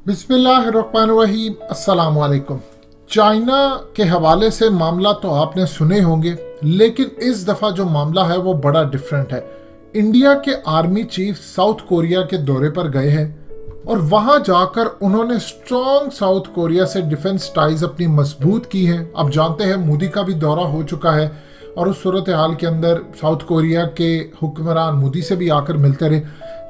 बिस्मिल्लाहिर्रहमानिर्रहीम। अस्सलाम वालेकुम। चाइना के हवाले से मामला तो आपने सुने होंगे, लेकिन इस दफ़ा जो मामला है वो बड़ा डिफरेंट है। इंडिया के आर्मी चीफ साउथ कोरिया के दौरे पर गए हैं और वहां जाकर उन्होंने स्ट्रॉन्ग साउथ कोरिया से डिफेंस टाइज अपनी मजबूत की हैं। अब जानते हैं मोदी का भी दौरा हो चुका है और उस सूरत हाल के अंदर साउथ कोरिया के हुक्मरान मोदी से भी आकर मिलते रहे,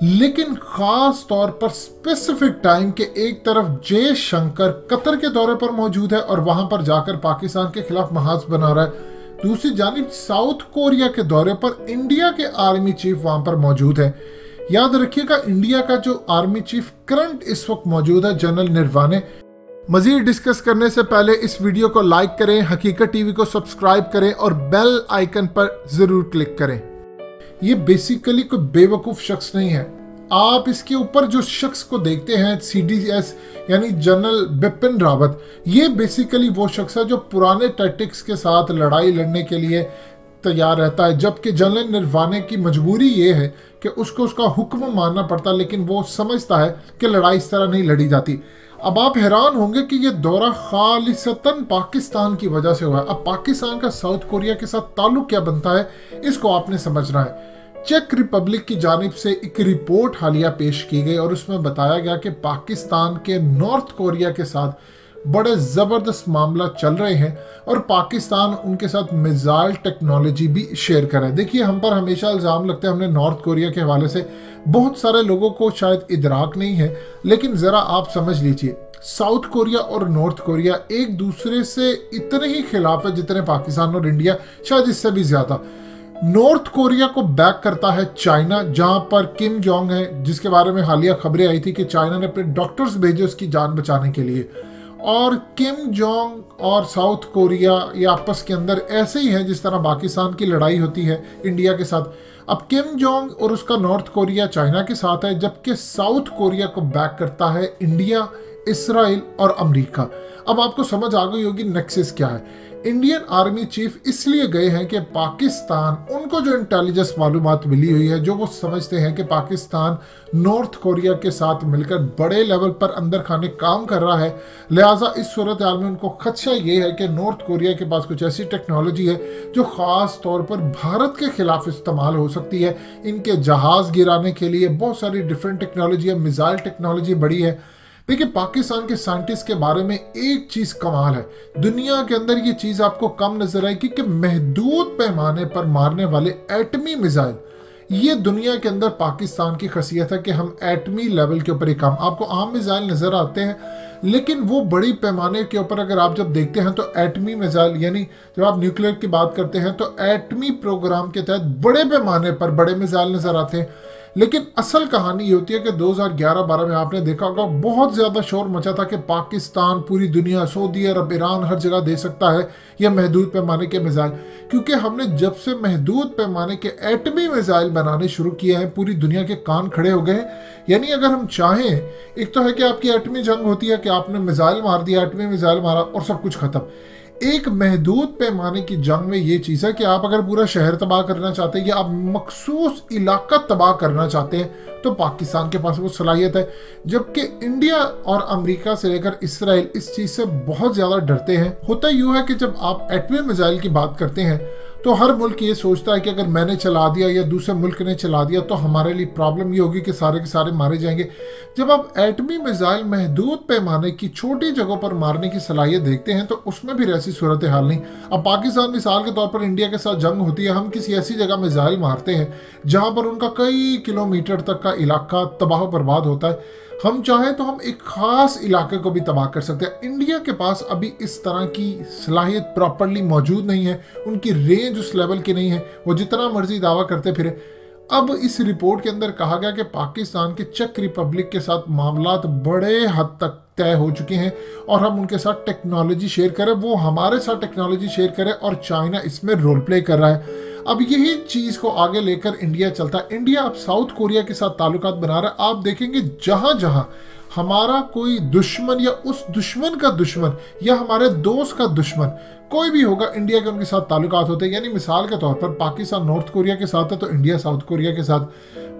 लेकिन खास तौर पर स्पेसिफिक टाइम के एक तरफ जयशंकर कतर के दौरे पर मौजूद है और वहां पर जाकर पाकिस्तान के खिलाफ महाज बना रहा है। दूसरी जानिब साउथ कोरिया के दौरे पर इंडिया के आर्मी चीफ वहां पर मौजूद है। याद रखिएगा, इंडिया का जो आर्मी चीफ करंट इस वक्त मौजूद है जनरल नरवाने। मजीद डिस्कस करने से पहले इस वीडियो को लाइक करें, हकीकत टीवी को सब्सक्राइब करें और बेल आइकन पर जरूर क्लिक करें। ये बेसिकली कोई बेवकूफ शख्स नहीं है। आप इसके ऊपर जो शख्स को देखते हैं CDS यानी जनरल बिपिन रावत, ये बेसिकली वो शख्स है जो पुराने टैक्टिक्स के साथ लड़ाई लड़ने के लिए तैयार रहता है, जबकि जनरल नरवाने की मजबूरी ये है कि उसको उसका हुक्म मानना पड़ता, लेकिन वो समझता है कि लड़ाई इस तरह नहीं लड़ी जाती। अब आप हैरान होंगे कि ये दौरा खालिसतन पाकिस्तान की वजह से हुआ है। अब पाकिस्तान का साउथ कोरिया के साथ ताल्लुक क्या बनता है, इसको आपने समझना है। चेक रिपब्लिक की जानिब से एक रिपोर्ट हालिया पेश की गई और उसमें बताया गया कि पाकिस्तान के नॉर्थ कोरिया के साथ बड़े ज़बरदस्त मामला चल रहे हैं और पाकिस्तान उनके साथ मिसाइल टेक्नोलॉजी भी शेयर कर रहा है। देखिए, हम पर हमेशा इल्ज़ाम लगते हैं, हमने नॉर्थ कोरिया के हवाले से बहुत सारे लोगों को शायद इदराक नहीं है, लेकिन ज़रा आप समझ लीजिए, साउथ कोरिया और नॉर्थ कोरिया एक दूसरे से इतने ही खिलाफ है जितने पाकिस्तान और इंडिया, शायद इससे भी ज़्यादा। नॉर्थ कोरिया को बैक करता है चाइना, जहां पर किम जोंग है, जिसके बारे में हालिया खबरें आई थी कि चाइना ने अपने डॉक्टर्स भेजे उसकी जान बचाने के लिए। और किम जोंग और साउथ कोरिया ये आपस के अंदर ऐसे ही है जिस तरह पाकिस्तान की लड़ाई होती है इंडिया के साथ। अब किम जोंग और उसका नॉर्थ कोरिया चाइना के साथ है, जबकि साउथ कोरिया को बैक करता है इंडिया, इसराइल और अमेरिका। अब आपको समझ आ गई होगी नेक्सस क्या है। इंडियन आर्मी चीफ इसलिए गए हैं कि पाकिस्तान, उनको जो इंटेलिजेंस मालूमात मिली हुई है, जो वो समझते हैं कि पाकिस्तान नॉर्थ कोरिया के साथ मिलकर बड़े लेवल पर अंदर खाने काम कर रहा है, लिहाजा इस सूरत हाल में उनको खदशा ये है कि नॉर्थ कोरिया के पास कुछ ऐसी टेक्नोलॉजी है जो ख़ास तौर पर भारत के खिलाफ इस्तेमाल हो सकती है। इनके जहाज़ गिराने के लिए बहुत सारी डिफरेंट टेक्नोलॉजी है, मिसाइल टेक्नोलॉजी बड़ी है। देखिए, पाकिस्तान के साइंटिस्ट के बारे में एक चीज कमाल है, दुनिया के अंदर ये चीज आपको कम नजर आएगी कि महदूद पैमाने पर मारने वाले एटमी मिसाइल, ये दुनिया के अंदर पाकिस्तान की खासियत है कि हम एटमी लेवल के ऊपर ही काम, आपको आम मिसाइल नजर आते हैं, लेकिन वो बड़ी पैमाने के ऊपर अगर आप जब देखते हैं तो एटमी मिसाइल, यानी जब आप न्यूक्लियर की बात करते हैं तो एटमी प्रोग्राम के तहत बड़े पैमाने पर बड़े मिसाइल नजर आते हैं। लेकिन असल कहानी ये होती है कि 2011-12 में आपने देखा होगा बहुत ज़्यादा शोर मचा था कि पाकिस्तान पूरी दुनिया, सऊदी अरब, ईरान हर जगह दे सकता है यह महदूद पैमाने के मिसाइल, क्योंकि हमने जब से महदूद पैमाने के एटमी मिसाइल बनाने शुरू किए हैं पूरी दुनिया के कान खड़े हो गए हैं। यानी अगर हम चाहें, एक तो है कि आपकी एटमी जंग होती है कि आपने मिसाइल मार दिया, एटमी मिसाइल मारा और सब कुछ खत्म। एक महदूद पैमाने की जंग में ये चीज़ है कि आप अगर पूरा शहर तबाह करना चाहते हैं या आप मखसूस इलाका तबाह करना चाहते हैं तो पाकिस्तान के पास वो सलाहियत है, जबकि इंडिया और अमेरिका से लेकर इसराइल इस चीज़ से बहुत ज़्यादा डरते हैं। होता यूँ है कि जब आप एटमी मिसाइल की बात करते हैं तो हर मुल्क ये सोचता है कि अगर मैंने चला दिया या दूसरे मुल्क ने चला दिया तो हमारे लिए प्रॉब्लम ये होगी कि सारे के सारे मारे जाएंगे। जब आप एटमी मिसाइल महदूद पैमाने की छोटी जगहों पर मारने की सलाहियत देखते हैं तो उसमें भी ऐसी सूरत हाल नहीं। अब पाकिस्तान मिसाल के तौर पर इंडिया के साथ जंग होती है, हम किसी ऐसी जगह मिसाइल मारते हैं जहाँ पर उनका कई किलोमीटर तक का इलाका तबाह बर्बाद होता है। हम चाहें तो हम एक खास इलाके को भी तबाह कर सकते हैं। इंडिया के पास अभी इस तरह की सलाहियत प्रॉपर्ली मौजूद नहीं है, उनकी रेंज उस लेवल की नहीं है, वो जितना मर्जी दावा करते फिरे। अब इस रिपोर्ट के अंदर कहा गया कि पाकिस्तान के चेक रिपब्लिक के साथ मामलात बड़े हद तक तय हो चुके हैं और हम उनके साथ टेक्नोलॉजी शेयर करें, वो हमारे साथ टेक्नोलॉजी शेयर करें और चाइना इसमें रोल प्ले कर रहा है। अब यही चीज़ को आगे लेकर इंडिया चलता है। इंडिया अब साउथ कोरिया के साथ ताल्लुकात बना रहा है। आप देखेंगे जहां जहां हमारा कोई दुश्मन या उस दुश्मन का दुश्मन या हमारे दोस्त का दुश्मन कोई भी होगा, इंडिया के उनके साथ ताल्लुकात होते हैं। यानी मिसाल के तौर पर पाकिस्तान नॉर्थ कोरिया के साथ है तो इंडिया साउथ कोरिया के साथ,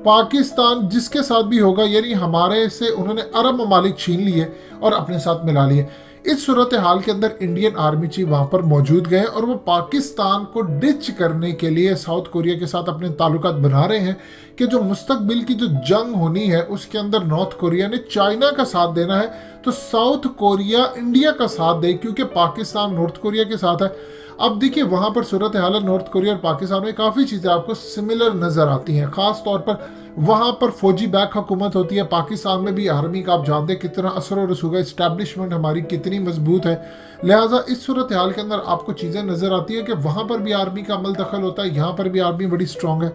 पाकिस्तान जिसके साथ भी होगा, यानी हमारे से उन्होंने अरब ममालिक छीन लिए और अपने साथ मिला लिए। इस सूरत हाल के अंदर इंडियन आर्मी चीफ वहां पर मौजूद गए और वो पाकिस्तान को डिच करने के लिए साउथ कोरिया के साथ अपने ताल्लुकात बना रहे हैं कि जो मुस्तकबिल की जो जंग होनी है उसके अंदर नॉर्थ कोरिया ने चाइना का साथ देना है, तो साउथ कोरिया इंडिया का साथ दे, क्योंकि पाकिस्तान नॉर्थ कोरिया के साथ है। अब देखिए वहां पर सूरत हाल नॉर्थ कोरिया और पाकिस्तान में काफ़ी चीज़ें आपको सिमिलर नज़र आती हैं। ख़ास तौर पर वहां पर फौजी बैक हुकूमत होती है, पाकिस्तान में भी आर्मी का आप जानते हैं कितना असर और रसूख है, इस्टेब्लिशमेंट हमारी कितनी मजबूत है। लिहाजा इस सूरत हाल के अंदर आपको चीज़ें नज़र आती है कि वहां पर भी आर्मी का अमल दखल होता है, यहाँ पर भी आर्मी बड़ी स्ट्रॉन्ग है।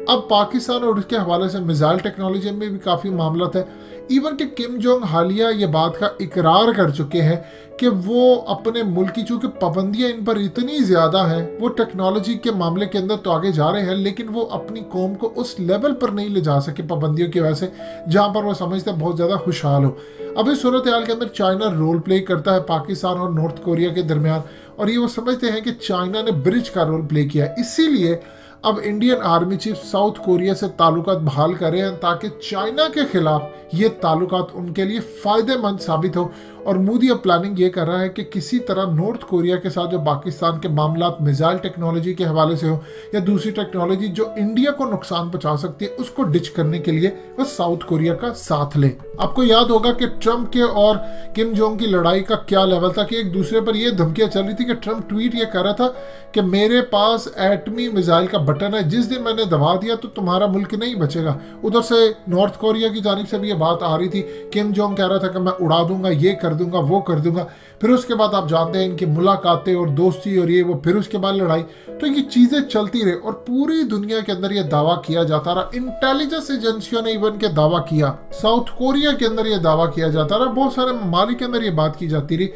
अब पाकिस्तान और उसके हवाले से मिसाइल टेक्नोलॉजी में भी काफ़ी मामला है। इवन कि किम जोंग हालिया ये बात का इकरार कर चुके हैं कि वो अपने मुल्क की चूँकि पाबंदियाँ इन पर इतनी ज़्यादा हैं, वो टेक्नोलॉजी के मामले के अंदर तो आगे जा रहे हैं, लेकिन वो अपनी कौम को उस लेवल पर नहीं ले जा सके पाबंदियों की वजह से जहाँ पर वो समझते हैं बहुत ज़्यादा खुशहाल हो। अब इस सूरत हाल के अंदर चाइना रोल प्ले करता है पाकिस्तान और नॉर्थ कोरिया के दरमियान, और ये वो समझते हैं कि चाइना ने ब्रिज का रोल प्ले किया है। इसीलिए अब Indian army chief south Korea से ताल्लुकात बहाल कर रहे हैं ताकि चाइना के खिलाफ ये ताल्लुकात उनके लिए फ़ायदेमंद साबित हो। और मोदी अब प्लानिंग ये कर रहा है कि किसी तरह नॉर्थ कोरिया के साथ जो पाकिस्तान के मामलात मिसाइल टेक्नोलॉजी के हवाले से हो या दूसरी टेक्नोलॉजी जो इंडिया को नुकसान पहुंचा सकती है, उसको डिच करने के लिए वो साउथ कोरिया का साथ ले। आपको याद होगा कि ट्रंप के और किम जोंग की लड़ाई का क्या लेवल था कि एक दूसरे पर ये धमकियां चल रही थी कि ट्रंप ट्वीट ये कर रहा था कि मेरे पास एटमी मिसाइल का बटन है, जिस दिन मैंने दबा दिया तो तुम्हारा मुल्क नहीं बचेगा। उधर से नॉर्थ कोरिया की जानिब से भी ये बात आ रही थी, किम जोंग कह रहा था कि मैं उड़ा दूंगा, ये कर दूंगा, वो कर दूंगा। फिर उसके बाद आप जानते हैं इनकी मुलाकातें और दोस्ती और ये वो, फिर उसके बाद लड़ाई, तो ये चीजें चलती रही और पूरी दुनिया के अंदर ये दावा किया जाता रहा। इंटेलिजेंस एजेंसियों ने इवन के दावा किया, साउथ कोरिया के अंदर ये दावा किया जाता रहा, बहुत सारे ममालिक के अंदर ये बात की जाती रही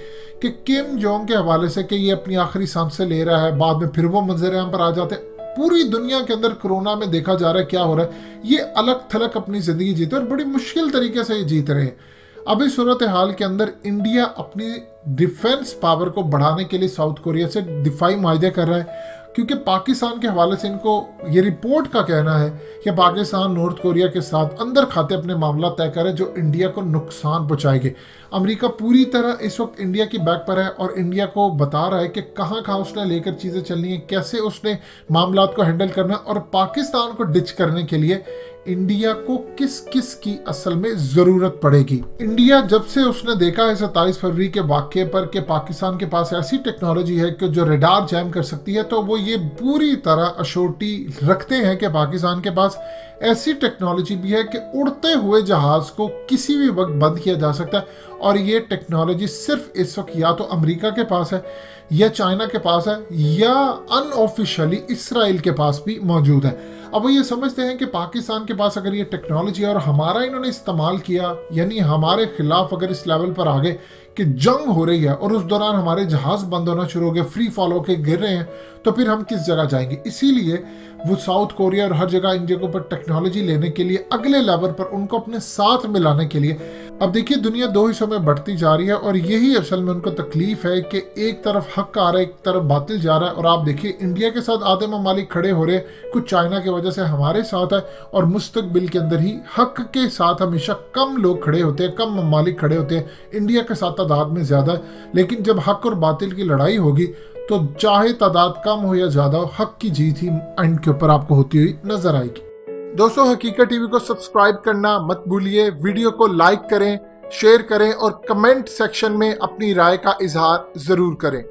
कि किम जोंग के हवाले से कि ये अपनी आखिरी सांसें ले रहा है। बाद में फिर वो मंजर-ए-आम पर आ जाते। पूरी दुनिया के अंदर कोरोना में देखा जा रहा है क्या हो रहा है, ये अलग थलग अपनी जिंदगी जीते और बड़ी मुश्किल तरीके से ये जीत रहे हैं। अब इस सूरत हाल के अंदर इंडिया अपनी डिफेंस पावर को बढ़ाने के लिए साउथ कोरिया से दिफाई माहिदे कर रहा है, क्योंकि पाकिस्तान के हवाले से इनको ये रिपोर्ट का कहना है कि पाकिस्तान नॉर्थ कोरिया के साथ अंदर खाते अपने मामला तय करे जो इंडिया को नुकसान पहुंचाएंगे। अमेरिका पूरी तरह इस वक्त इंडिया की बैक पर है और इंडिया को बता रहा है कि कहाँ कहाँ उसने लेकर चीज़ें चलनी है, कैसे उसने मामलात को हैंडल करना, और पाकिस्तान को डिच करने के लिए इंडिया को किस किस की असल में ज़रूरत पड़ेगी। इंडिया जब से उसने देखा है 27 फरवरी के वाक़े पर कि पाकिस्तान के पास ऐसी टेक्नोलॉजी है कि जो रडार जैम कर सकती है, तो वो ये पूरी तरह अश्योरिटी रखते हैं कि पाकिस्तान के पास ऐसी टेक्नोलॉजी भी है कि उड़ते हुए जहाज़ को किसी भी वक्त बंद किया जा सकता है। और ये टेक्नोलॉजी सिर्फ इस वक्त या तो अमेरिका के पास है या चाइना के पास है या अनऑफिशियली इसराइल के पास भी मौजूद है। अब वो ये समझते हैं कि पाकिस्तान के पास अगर ये टेक्नोलॉजी है और हमारा इन्होंने इस्तेमाल किया, यानी हमारे खिलाफ अगर इस लेवल पर आ गए कि जंग हो रही है और उस दौरान हमारे जहाज बंद होना शुरू हो गए, फ्री फॉल होकर गिर रहे हैं, तो फिर हम किस जगह जाएंगे। इसीलिए वो साउथ कोरिया और हर जगह इंडिया के ऊपर टेक्नोलॉजी लेने के लिए अगले लेवल पर उनको अपने साथ मिलाने के लिए, अब देखिए दुनिया दो हिस्सों में बढ़ती जा रही है और यही असल में उनको तकलीफ है कि एक तरफ हक आ रहा है, एक तरफ बातिल जा रहा है। और आप देखिए इंडिया के साथ आधे ममालिक खड़े हो रहे, कुछ चाइना की वजह से हमारे साथ है, और मुस्तकबिल के अंदर ही हक के साथ हमेशा कम लोग खड़े होते हैं, कम ममालिक खड़े होते हैं। इंडिया के साथ तादाद में ज़्यादा है, लेकिन जब हक और बातिल की लड़ाई होगी तो चाहे तादाद कम हो या ज़्यादा हो, हक की जीत ही एंड के ऊपर आपको होती हुई नजर आएगी। दोस्तों, हकीकत टीवी को सब्सक्राइब करना मत भूलिए, वीडियो को लाइक करें, शेयर करें और कमेंट सेक्शन में अपनी राय का इजहार ज़रूर करें।